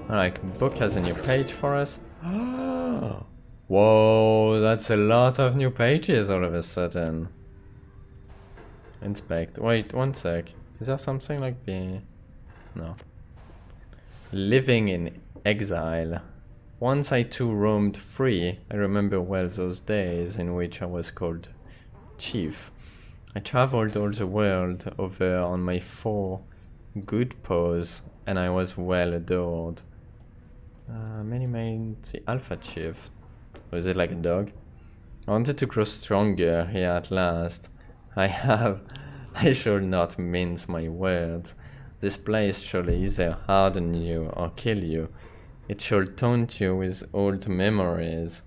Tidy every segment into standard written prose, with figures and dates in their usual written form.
Alright, book has a new page for us. Whoa, that's a lot of new pages all of a sudden. Inspect. Wait, one sec. Is there something like the... No. Living in exile. Once I too roamed free. I remember well those days in which I was called Chief. I traveled all the world over on my 4 good paws, and I was well adored. Many made the Alpha Chief. Was it like a dog? I wanted to grow stronger here at last. I shall not mince my words. This place shall either harden you or kill you. It shall taunt you with old memories.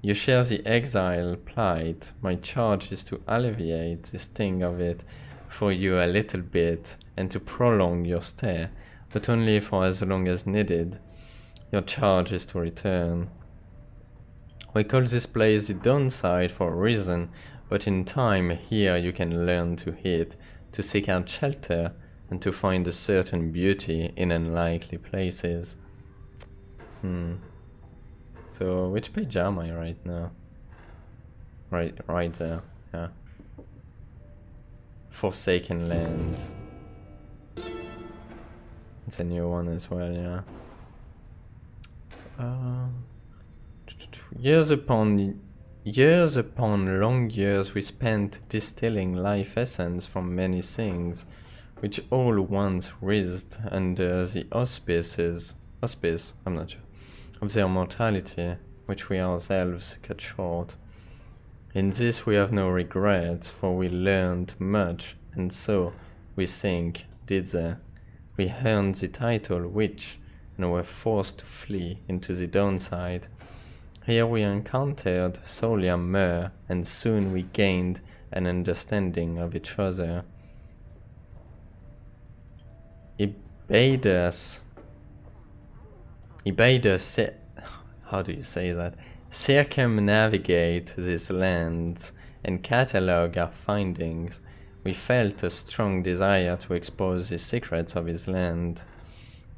You share the exile plight. My charge is to alleviate the sting of it for you a little bit and to prolong your stay, but only for as long as needed. Your charge is to return. We call this place the downside for a reason, but in time here you can learn to hit, to seek out shelter, and to find a certain beauty in unlikely places. So which page am I right now? Right there, yeah. Forsaken Lands. It's a new one as well, yeah. Years upon long years we spent distilling life essence from many things, which all once writhed under the auspice, I'm not sure, of their mortality, which we ourselves cut short. In this we have no regrets, for we learned much, and so, we think, did they. We earned the title Witch, and were forced to flee into the downside. Here we encountered Solia Mur, and soon we gained an understanding of each other. He bade us, how do you say that? Circumnavigate these lands and catalogue our findings. We felt a strong desire to expose the secrets of his land.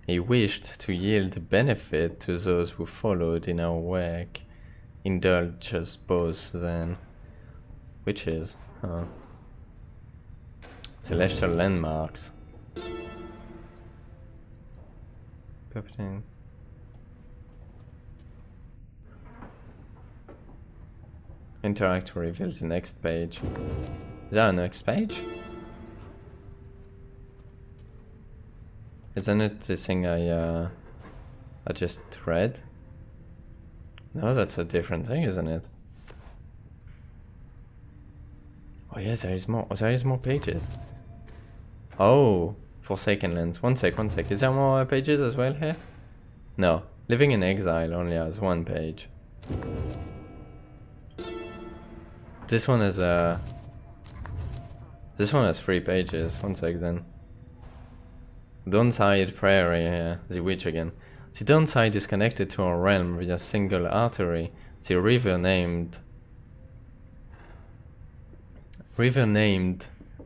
He wished to yield benefit to those who followed in our work. Indulge us both then. Witches, huh? Celestial landmarks. Puppeting. Interact to reveal the next page. Is that a next page? Isn't it the thing I just read? No, that's a different thing, isn't it? Oh yes, there is more. Oh, there is more pages. Oh, Forsaken Lands. One sec. Is there more pages as well here? No. Living in Exile only has 1 page. This one has 3 pages. One sec then. Downside Pyre, yeah, the witch again. The downside is connected to our realm via a single artery, the river named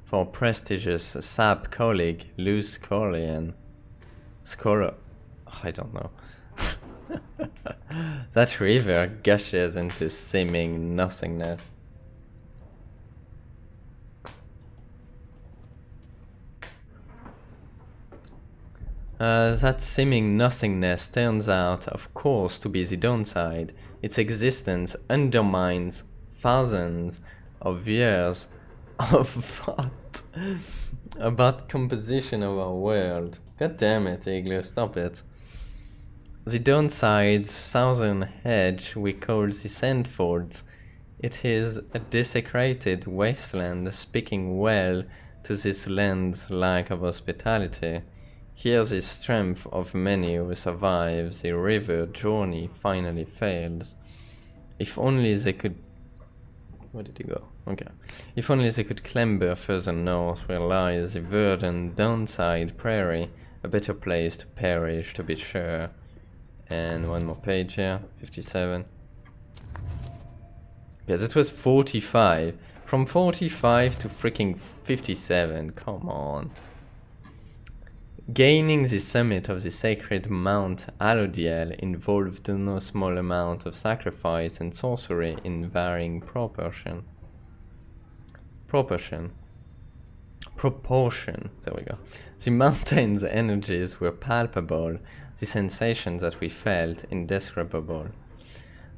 for prestigious sap colleague Luz Corlean. I don't know. That river gushes into seeming nothingness. That seeming nothingness turns out, of course, to be the downside. Its existence undermines thousands of years of thought about composition of our world. God damn it, Igloo, stop it. The downside's southern hedge we call the Sandfolds. It is a desecrated wasteland, speaking well to this land's lack of hospitality. Here the strength of many who survive the river journey finally fails. If only they could... Where did he go? Okay. If only they could clamber further north where lies the verdant downside prairie, a better place to perish to be sure. And one more page here, 57. Yes, it was 45. From 45 to freaking 57, come on. Gaining the summit of the sacred Mount Alodiel involved no small amount of sacrifice and sorcery in varying proportion. There we go. The mountain's energies were palpable, the sensations that we felt indescribable.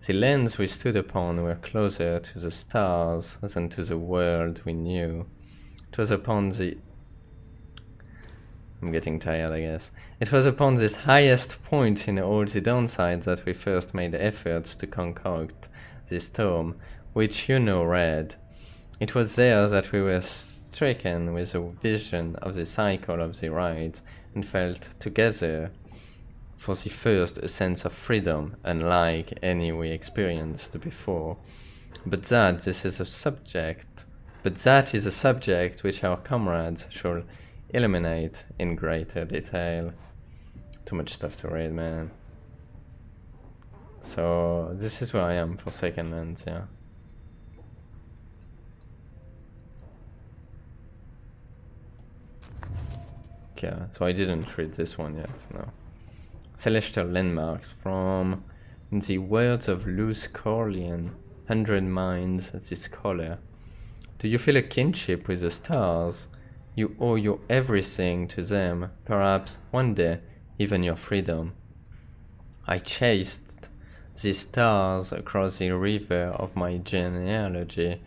The lands we stood upon were closer to the stars than to the world we knew. It was upon the... I'm getting tired, I guess. It was upon this highest point in all the downsides that we first made efforts to concoct this storm, which you know read. It was there that we were stricken with a vision of the cycle of the rides and felt together for the first a sense of freedom unlike any we experienced before. But that is a subject which our comrades shall illuminate in greater detail. Too much stuff to read, man. So this is where I am for Second Lands, yeah. Okay, so I didn't read this one yet, no. Celestial landmarks from, in the words of Luz Corleone, 100 Minds the Scholar. Do you feel a kinship with the stars? You owe your everything to them, perhaps one day even your freedom. I chased the stars across the river of my genealogy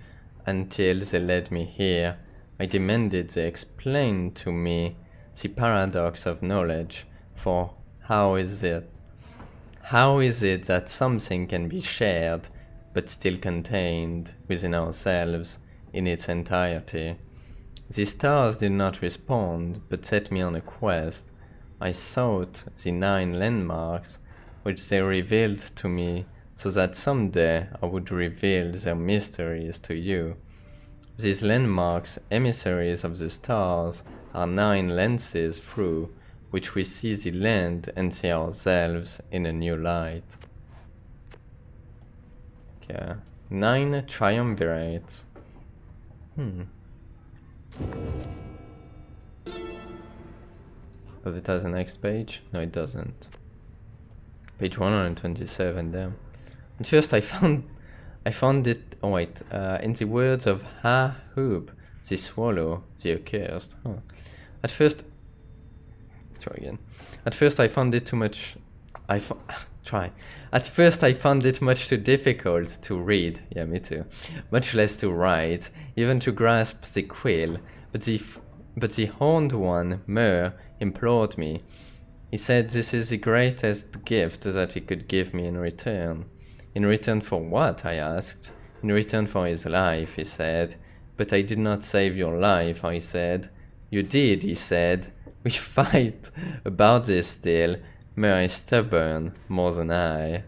until they led me here. I demanded they explain to me the paradox of knowledge, for how is it that something can be shared but still contained within ourselves in its entirety? The stars did not respond, but set me on a quest. I sought the 9 landmarks, which they revealed to me, so that someday I would reveal their mysteries to you. These landmarks, emissaries of the stars, are 9 lenses through which we see the land and see ourselves in a new light. Okay. 9 triumvirates. Does it have the next page? No, it doesn't. Page 127, damn. At first I found it, oh wait, in the words of Ha-Hub, the swallow, the accursed. Huh. At first I found it too much, At first I found it much too difficult to read, yeah, me too, much less to write, even to grasp the quill, but the horned one, Myr, implored me. He said this is the greatest gift that he could give me in return. In return for what? I asked. In return for his life, he said. But I did not save your life, I said. You did, he said. We fight about this still. Myr is stubborn, more than I.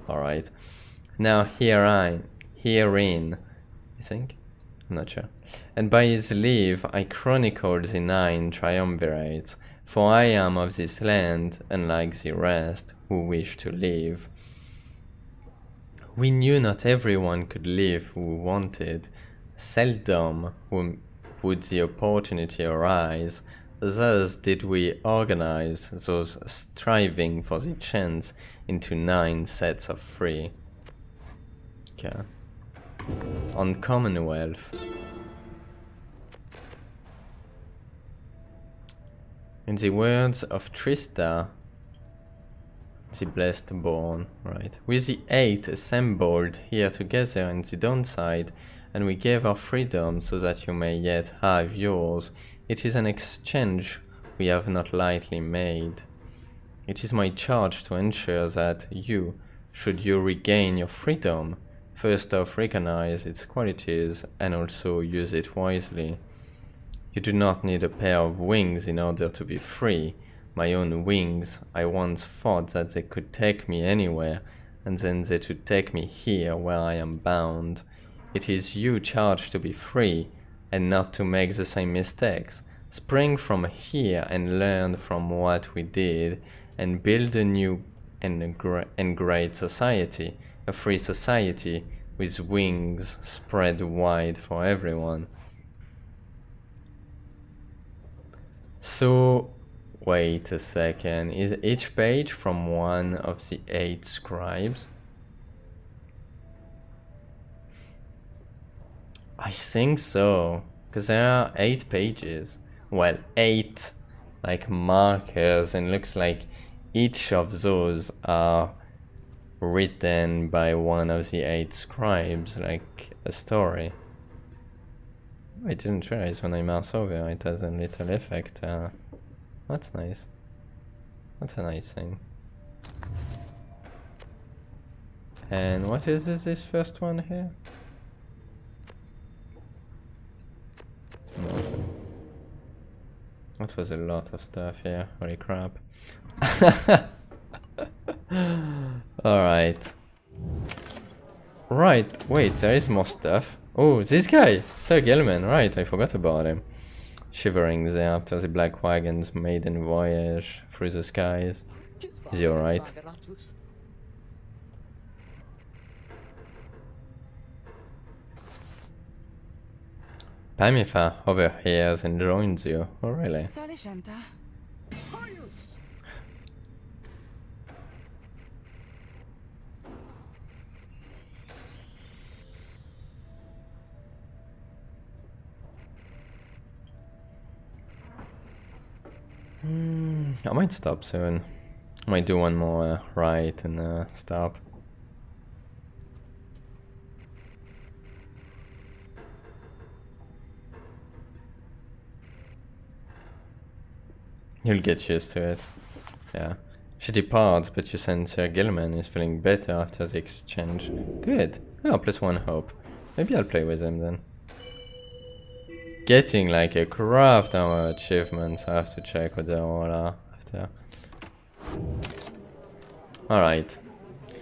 Alright. Now herein, you think? I'm not sure. And by his leave, I chronicled the 9 triumvirates, for I am of this land, unlike the rest, who wish to live. We knew not everyone could live who wanted. Seldom would the opportunity arise. Thus did we organize those striving for the chance into 9 sets of 3. Okay. On Commonwealth. In the words of Trista, the blessed born, right? We the 8 assembled here together in the downside, and we gave our freedom so that you may yet have yours. It is an exchange we have not lightly made. It is my charge to ensure that you, should you regain your freedom, first off recognize its qualities and also use it wisely. You do not need a pair of wings in order to be free. My own wings, I once thought that they could take me anywhere, and then they would take me here where I am bound. It is your charge to be free, and not to make the same mistakes. Spring from here and learn from what we did, and build a new and great society, a free society with wings spread wide for everyone. So, wait a second. Is each page from one of the 8 scribes? I think so. Because there are 8 pages. Well, 8 like markers, and looks like each of those are written by one of the 8 scribes, like a story. I didn't realize when I mouse over it has a little effect. That's nice. That's a nice thing. And what is this first one here? Awesome. That was a lot of stuff here. Holy crap. Alright. Right, wait, there is more stuff. Oh, this guy! Sir Gilman, right, I forgot about him. Shivering there after the black wagon's maiden voyage through the skies. Is he alright? Pamifa overhears and joins you. Oh, really? I might stop soon. I might do one more ride and stop. You'll get used to it. Yeah. She departs, but you sense Sir Gilman is feeling better after the exchange. Good. Oh, +1 hope. Maybe I'll play with him then. Getting like a crap ton of achievements. I have to check what they all are after. Alright.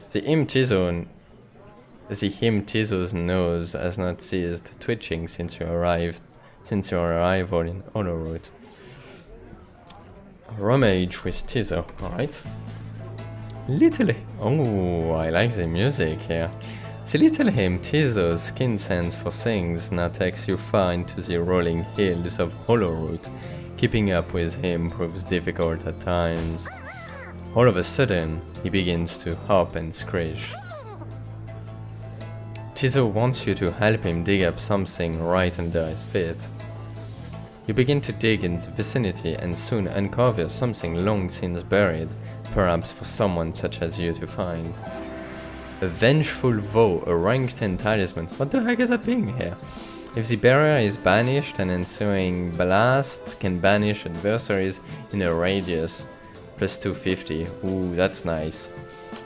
The him Tizo's nose has not ceased twitching since your arrival in Honoroot. Rummage with Tizo, alright. Oh, I like the music here. The little him Tizo's skin sense for things now takes you far into the rolling hills of Honoroot. Keeping up with him proves difficult at times. All of a sudden, he begins to hop and screech. Tizo wants you to help him dig up something right under his feet. You begin to dig in the vicinity and soon uncover something long since buried, perhaps for someone such as you to find. A vengeful vow, a rank 10 talisman. What the heck is that being here? If the barrier is banished, an ensuing blast can banish adversaries in a radius. Plus 250. Ooh, that's nice.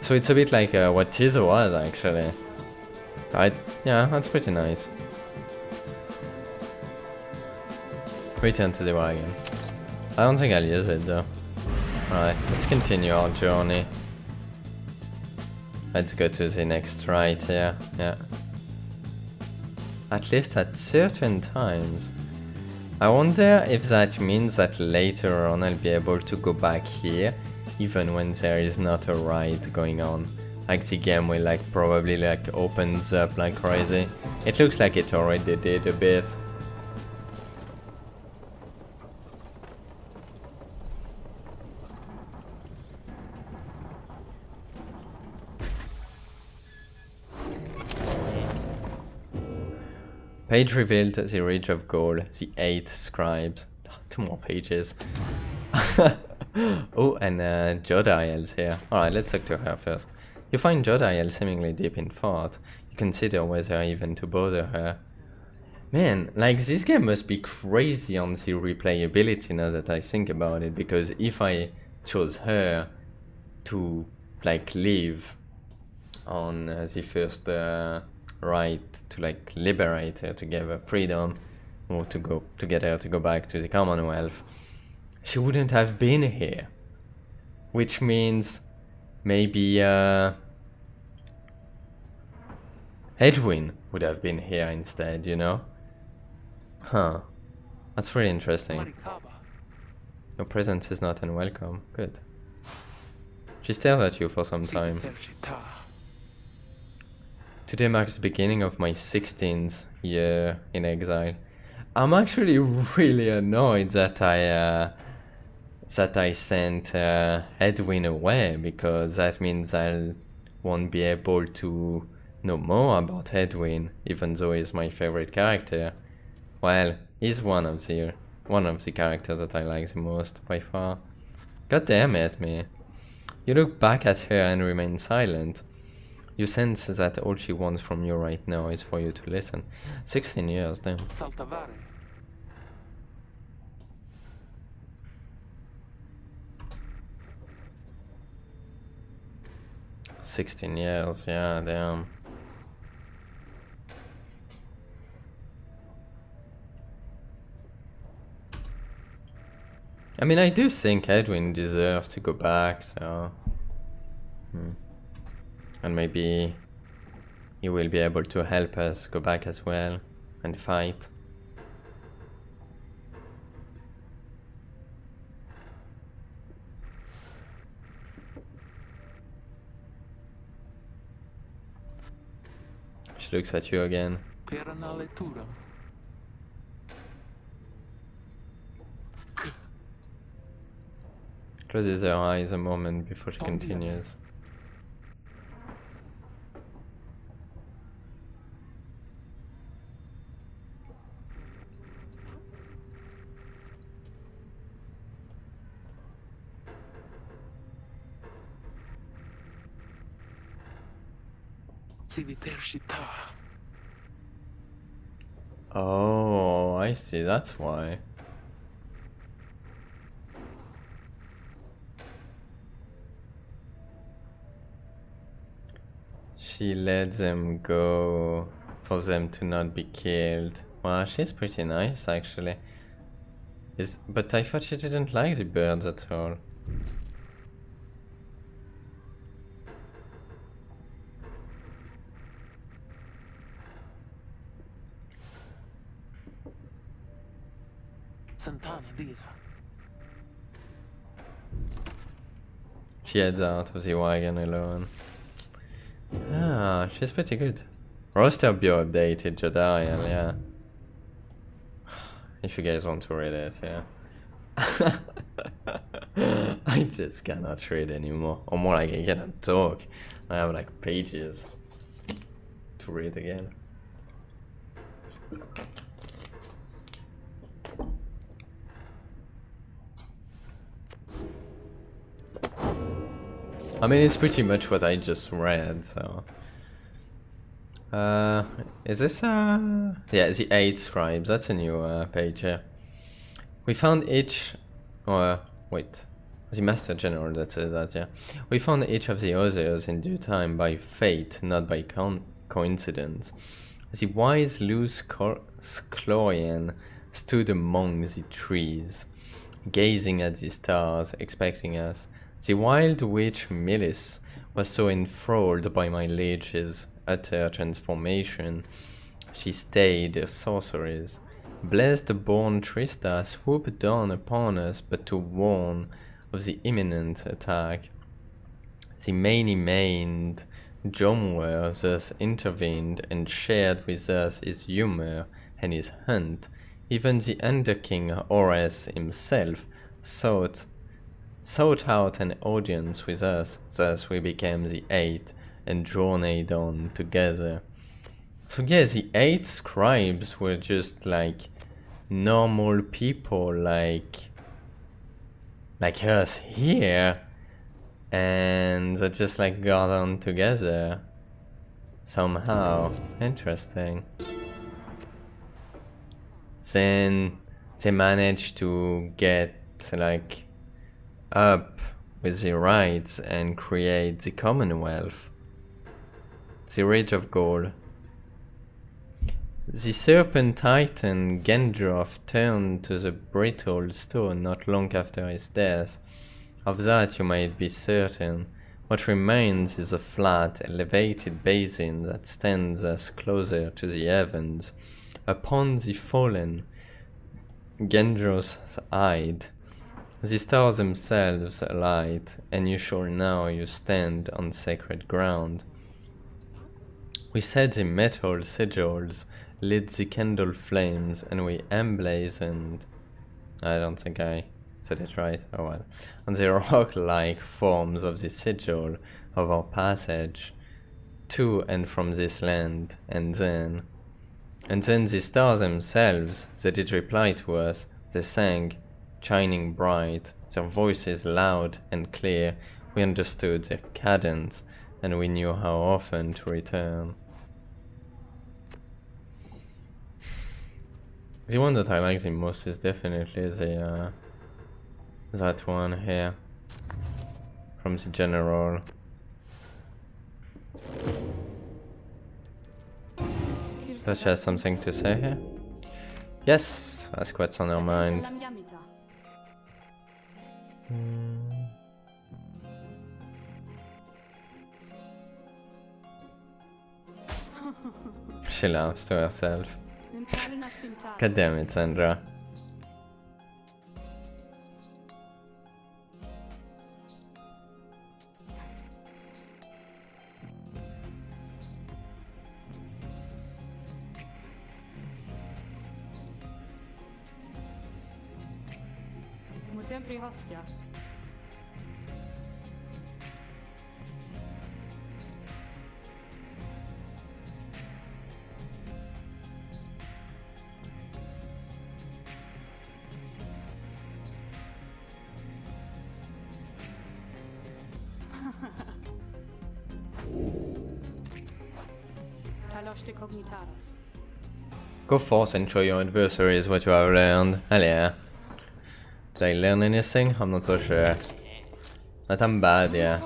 So it's a bit like what Tizo was actually. Right? Yeah, that's pretty nice. Return to the wagon. I don't think I'll use it though. Alright, let's continue our journey. Let's go to the next right here. Yeah. At least at certain times. I wonder if that means that later on I'll be able to go back here, even when there is not a ride going on. Like the game will like probably like opens up like crazy. It looks like it already did a bit. Page revealed the Ridge of Gold, the 8 scribes. 2 more pages. Oh, and Jodiel's here. Alright, let's talk to her first. You find Jodiel seemingly deep in thought. You consider whether even to bother her. Man, like this game must be crazy on the replayability now that I think about it, because if I chose her to like live on the first right to like liberate her, to give her freedom, or to get her to go back to the Commonwealth, she wouldn't have been here. Which means maybe Edwin would have been here instead, you know? Huh. That's really interesting. Your presence is not unwelcome. Good. She stares at you for some time. Today marks the beginning of my 16th year in exile. I'm actually really annoyed that that I sent Edwin away, because that means I won't be able to know more about Edwin, even though he's my favorite character. Well, he's one of the characters that I like the most by far. God damn it, me. You look back at her and remain silent. You sense that all she wants from you right now is for you to listen. 16 years, damn. 16 years, yeah, damn. I mean, I do think Edwin deserves to go back, so... And maybe he will be able to help us go back as well and fight. She looks at you again. Closes her eyes a moment before she continues. Oh, I see, that's why. She let them go for them to not be killed. Wow, she's pretty nice actually. But I thought she didn't like the birds at all. She heads out of the wagon alone. Ah, she's pretty good. Roster Bio updated Jedial, yeah. If you guys want to read it, yeah. I just cannot read anymore. Or more like I cannot talk. I have like pages to read again. I mean, it's pretty much what I just read, so... is this, yeah, the 8 scribes, that's a new page here. We found each... wait, the Master General that says that, yeah. We found each of the others in due time by fate, not by coincidence. The wise loose Sclorian stood among the trees, gazing at the stars, expecting us. The wild witch Millis was so enthralled by my liege's utter transformation, she stayed her sorceries. Blessed born Trista swooped down upon us but to warn of the imminent attack. The many-maned Jomwer thus intervened and shared with us his humor and his hunt. Even the Underking Horace himself sought out an audience with us, thus we became the 8 and journeyed on together. So yeah, the 8 scribes were just like normal people like us here, and they just like got on together somehow. Interesting. Then they managed to get like up with the rights and create the Commonwealth. The Rage of Gold. The Serpent Titan Gendroth turned to the brittle stone not long after his death. Of that you might be certain. What remains is a flat, elevated basin that stands us closer to the heavens. Upon the fallen, Gendroth eyed. The stars themselves alight, and you shall know you stand on sacred ground. We set the metal sigils, lit the candle flames, and we emblazoned... I don't think I Said it right? Oh well. On the rock-like forms of the sigil of our passage to and from this land, and then the stars themselves, they did reply to us, they sang, shining bright, their voices loud and clear, we understood their cadence, and we knew how often to return. The one that I like the most is definitely the, that one here, from the general. Does she have something to say here? Yes! Ask what's on her mind. She laughs to herself. God damn it, Sandra. Go forth and show your adversaries what you have learned. Allez. Did I learn anything? I'm not so sure. But I'm bad, yeah.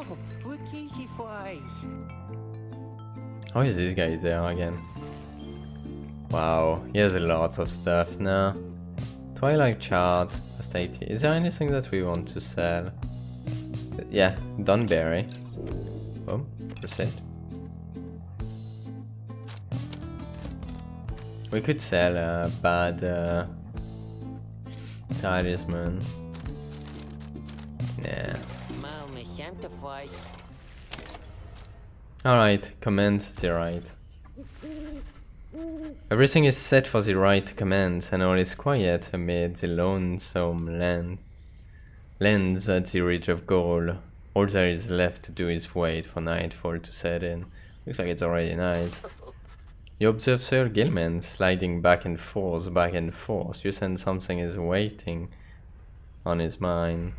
How is this guy there again? Wow, he has lots of stuff now. Twilight chart, estate. Is there anything that we want to sell? Yeah, Dunberry. Boom, proceed. We could sell a bad talisman. Yeah. Alright, commence the rite. Everything is set for the rite to commence, and all is quiet amid the lonesome lands at the Ridge of Gold. All there is left to do is wait for nightfall to set in. Looks like it's already night. You observe Sir Gilman sliding back and forth. You sense something is waiting on his mind.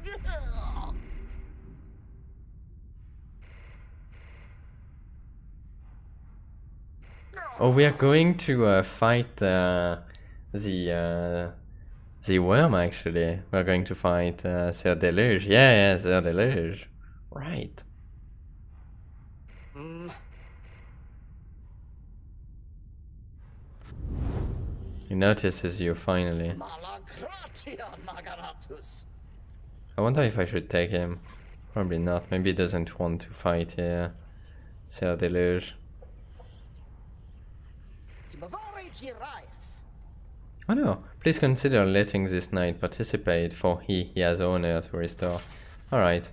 Oh, we are going to fight the worm, actually. We are going to fight Sir Deluge. Yeah, Sir Deluge. Right. He notices you finally. I wonder if I should take him. Probably not. Maybe he doesn't want to fight here. Sir Deluge. Oh no, please consider letting this knight participate, for he has honor to restore. Alright,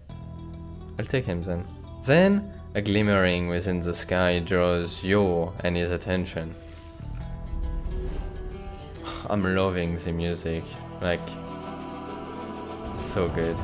I'll take him then. Then, a glimmering within the sky draws your and his attention. I'm loving the music, like, it's so good.